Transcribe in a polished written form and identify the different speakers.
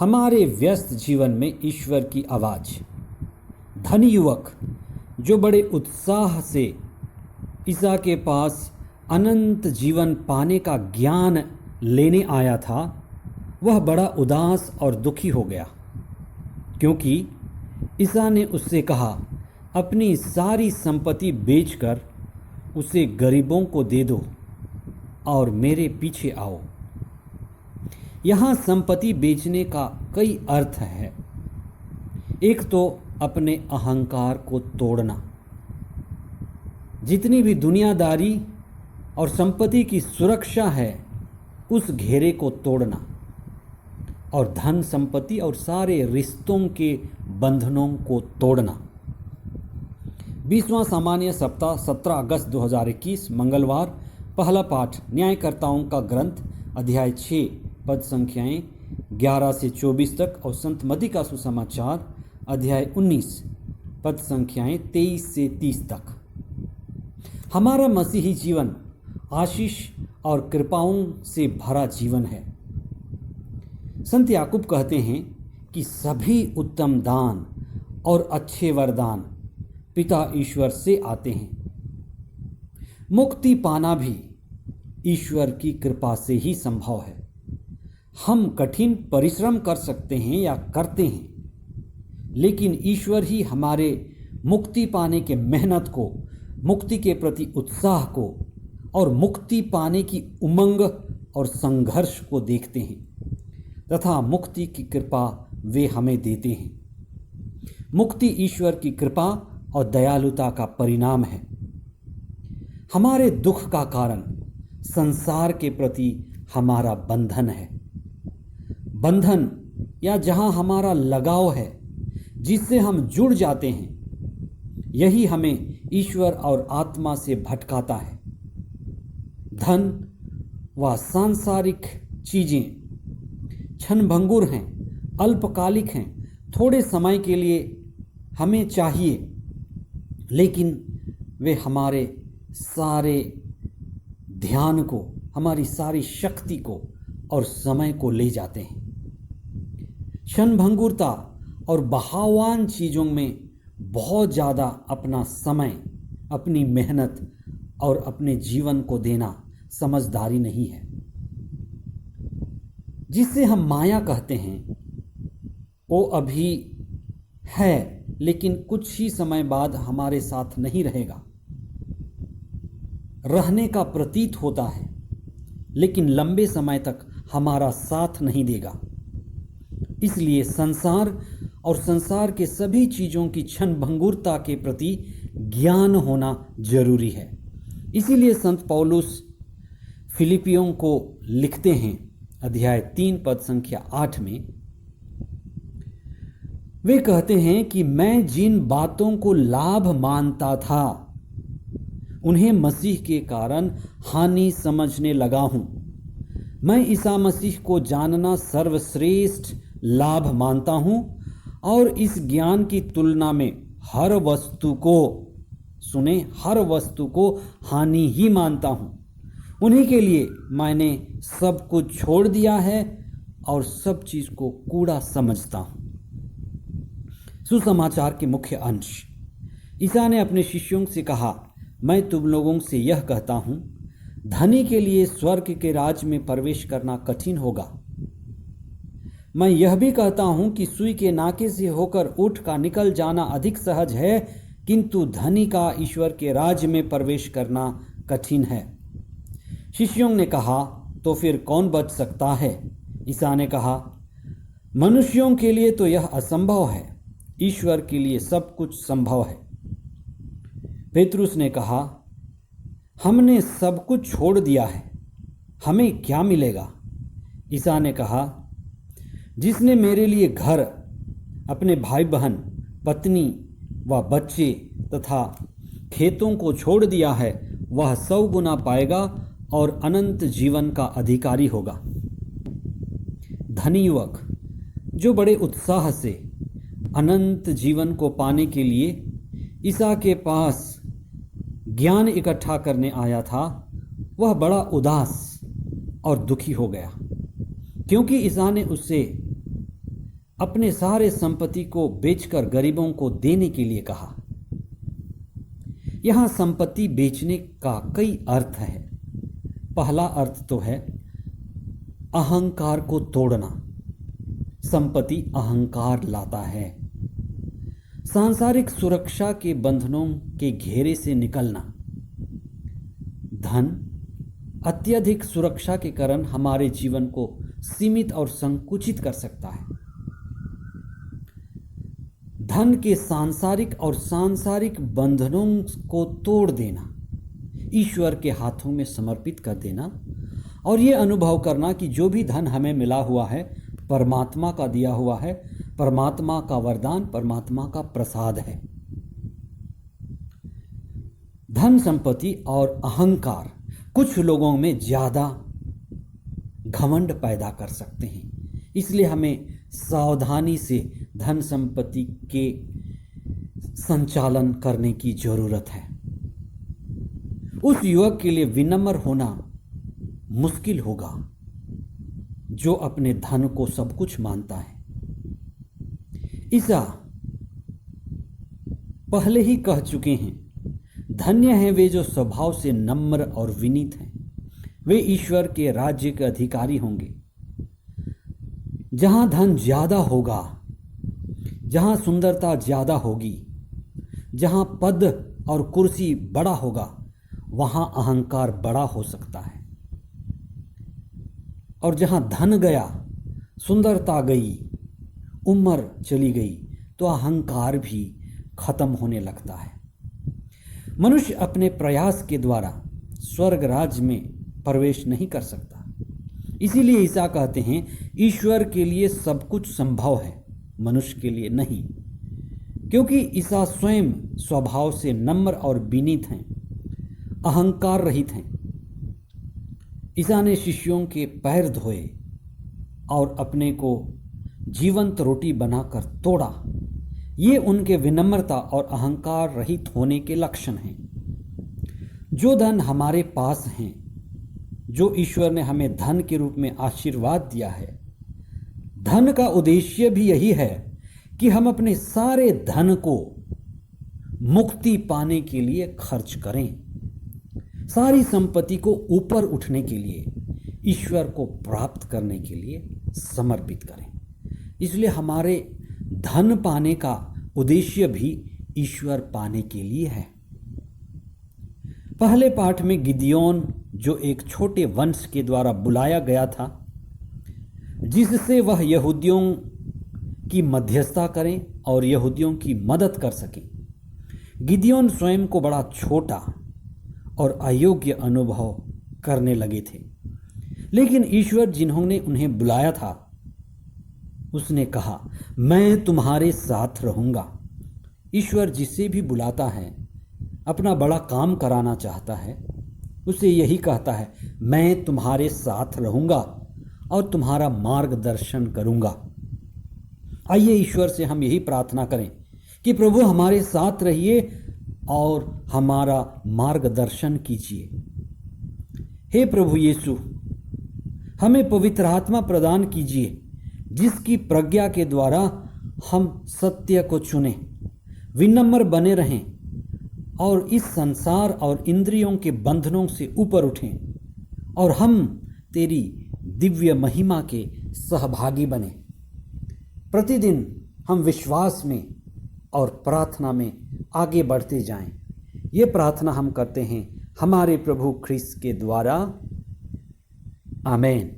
Speaker 1: हमारे व्यस्त जीवन में ईश्वर की आवाज़। धनी युवक जो बड़े उत्साह से ईसा के पास अनंत जीवन पाने का ज्ञान लेने आया था, वह बड़ा उदास और दुखी हो गया, क्योंकि ईसा ने उससे कहा, अपनी सारी संपत्ति बेचकर उसे गरीबों को दे दो और मेरे पीछे आओ। यहाँ संपत्ति बेचने का कई अर्थ है। एक तो अपने अहंकार को तोड़ना, जितनी भी दुनियादारी और संपत्ति की सुरक्षा है उस घेरे को तोड़ना, और धन संपत्ति और सारे रिश्तों के बंधनों को तोड़ना। 20वां सामान्य सप्ताह 17 अगस्त 2021 मंगलवार। पहला पाठ न्यायकर्ताओं का ग्रंथ अध्याय 6 पद संख्याएं 11 से 24 तक और संत मत्ती का सुसमाचार अध्याय 19 पद संख्याएं 23 से 30 तक। हमारा मसीही जीवन आशीष और कृपाओं से भरा जीवन है। संत याकूब कहते हैं कि सभी उत्तम दान और अच्छे वरदान पिता ईश्वर से आते हैं। मुक्ति पाना भी ईश्वर की कृपा से ही संभव है। हम कठिन परिश्रम कर सकते हैं या करते हैं, लेकिन ईश्वर ही हमारे मुक्ति पाने के मेहनत को, मुक्ति के प्रति उत्साह को और मुक्ति पाने की उमंग और संघर्ष को देखते हैं तथा मुक्ति की कृपा वे हमें देते हैं। मुक्ति ईश्वर की कृपा और दयालुता का परिणाम है। हमारे दुख का कारण संसार के प्रति हमारा बंधन है। बंधन या जहां हमारा लगाव है, जिससे हम जुड़ जाते हैं, यही हमें ईश्वर और आत्मा से भटकाता है। धन व सांसारिक चीजें क्षणभंगुर हैं, अल्पकालिक हैं, थोड़े समय के लिए हमें चाहिए, लेकिन वे हमारे सारे ध्यान को, हमारी सारी शक्ति को और समय को ले जाते हैं। क्षणभंगुरता और बहावान चीज़ों में बहुत ज़्यादा अपना समय, अपनी मेहनत और अपने जीवन को देना समझदारी नहीं है। जिसे हम माया कहते हैं, वो अभी है, लेकिन कुछ ही समय बाद हमारे साथ नहीं रहेगा। रहने का प्रतीत होता है, लेकिन लंबे समय तक हमारा साथ नहीं देगा। इसलिए संसार और संसार के सभी चीज़ों की क्षणभंगुरता के प्रति ज्ञान होना जरूरी है। इसीलिए संत पौलुस फिलिपियों को लिखते हैं अध्याय 3 पद संख्या 8 में, वे कहते हैं कि मैं जिन बातों को लाभ मानता था उन्हें मसीह के कारण हानि समझने लगा हूं। मैं ईसा मसीह को जानना सर्वश्रेष्ठ लाभ मानता हूं और इस ज्ञान की तुलना में हर वस्तु को, सुने, हर वस्तु को हानि ही मानता हूं। उन्हीं के लिए मैंने सब कुछ छोड़ दिया है और सब चीज को कूड़ा समझता हूं। सुसमाचार के मुख्य अंश। ईसा ने अपने शिष्यों से कहा, मैं तुम लोगों से यह कहता हूं, धनी के लिए स्वर्ग के राज में प्रवेश करना कठिन होगा। मैं यह भी कहता हूं कि सुई के नाके से होकर ऊँट का निकल जाना अधिक सहज है, किंतु धनी का ईश्वर के राज में प्रवेश करना कठिन है। शिष्यों ने कहा, तो फिर कौन बच सकता है? ईसा ने कहा, मनुष्यों के लिए तो यह असंभव है, ईश्वर के लिए सब कुछ संभव है। पेतरुस ने कहा, हमने सब कुछ छोड़ दिया है, हमें क्या मिलेगा? ईसा ने कहा, जिसने मेरे लिए घर, अपने भाई बहन, पत्नी व बच्चे तथा खेतों को छोड़ दिया है, वह 100 गुना पाएगा और अनंत जीवन का अधिकारी होगा। धनी युवक जो बड़े उत्साह से अनंत जीवन को पाने के लिए ईसा के पास ज्ञान इकट्ठा करने आया था, वह बड़ा उदास और दुखी हो गया, क्योंकि ईसा ने उससे अपने सारे संपत्ति को बेचकर गरीबों को देने के लिए कहा। यहां संपत्ति बेचने का कई अर्थ है। पहला अर्थ तो है अहंकार को तोड़ना। संपत्ति अहंकार लाता है। सांसारिक सुरक्षा के बंधनों के घेरे से निकलना। धन अत्यधिक सुरक्षा के कारण हमारे जीवन को सीमित और संकुचित कर सकता है। धन के सांसारिक बंधनों को तोड़ देना, ईश्वर के हाथों में समर्पित कर देना और ये अनुभव करना कि जो भी धन हमें मिला हुआ है परमात्मा का दिया हुआ है, परमात्मा का वरदान, परमात्मा का प्रसाद है। धन संपत्ति और अहंकार कुछ लोगों में ज़्यादा घमंड पैदा कर सकते हैं। इसलिए हमें सावधानी से धन संपत्ति के संचालन करने की जरूरत है। उस युवक के लिए विनम्र होना मुश्किल होगा जो अपने धन को सब कुछ मानता है। ईसा पहले ही कह चुके हैं, धन्य हैं वे जो स्वभाव से नम्र और विनीत हैं, वे ईश्वर के राज्य के अधिकारी होंगे। जहां धन ज्यादा होगा, जहां सुंदरता ज्यादा होगी, जहां पद और कुर्सी बड़ा होगा, वहां अहंकार बड़ा हो सकता है। और जहां धन गया, सुंदरता गई, उम्र चली गई, तो अहंकार भी खत्म होने लगता है। मनुष्य अपने प्रयास के द्वारा स्वर्ग राज्य में प्रवेश नहीं कर सकता। इसीलिए ईसा कहते हैं, ईश्वर के लिए सब कुछ संभव है, मनुष्य के लिए नहीं। क्योंकि ईसा स्वयं स्वभाव से नम्र और विनीत हैं, अहंकार रहित हैं। ईसा ने शिष्यों के पैर धोए और अपने को जीवंत रोटी बनाकर तोड़ा। ये उनके विनम्रता और अहंकार रहित होने के लक्षण हैं। जो धन हमारे पास हैं, जो ईश्वर ने हमें धन के रूप में आशीर्वाद दिया है, धन का उद्देश्य भी यही है कि हम अपने सारे धन को मुक्ति पाने के लिए खर्च करें, सारी संपत्ति को ऊपर उठने के लिए, ईश्वर को प्राप्त करने के लिए समर्पित करें। इसलिए हमारे धन पाने का उद्देश्य भी ईश्वर पाने के लिए है। पहले पाठ में गिदियोन, जो एक छोटे वंश के द्वारा बुलाया गया था, जिससे वह यहूदियों की मध्यस्थता करें और यहूदियों की मदद कर सकें। गिदियोन स्वयं को बड़ा छोटा और अयोग्य अनुभव करने लगे थे, लेकिन ईश्वर जिन्होंने उन्हें बुलाया था, उसने कहा, मैं तुम्हारे साथ रहूंगा। ईश्वर जिसे भी बुलाता है, अपना बड़ा काम कराना चाहता है, उसे यही कहता है, मैं तुम्हारे साथ रहूंगा और तुम्हारा मार्गदर्शन करूंगा। आइए ईश्वर से हम यही प्रार्थना करें कि प्रभु हमारे साथ रहिए और हमारा मार्गदर्शन कीजिए। हे प्रभु यीशु, हमें पवित्र आत्मा प्रदान कीजिए, जिसकी प्रज्ञा के द्वारा हम सत्य को चुनें, विनम्र बने रहें और इस संसार और इंद्रियों के बंधनों से ऊपर उठें और हम तेरी दिव्य महिमा के सहभागी बने। प्रतिदिन हम विश्वास में और प्रार्थना में आगे बढ़ते जाएं। ये प्रार्थना हम करते हैं हमारे प्रभु ख्रीस्त के द्वारा। आमीन।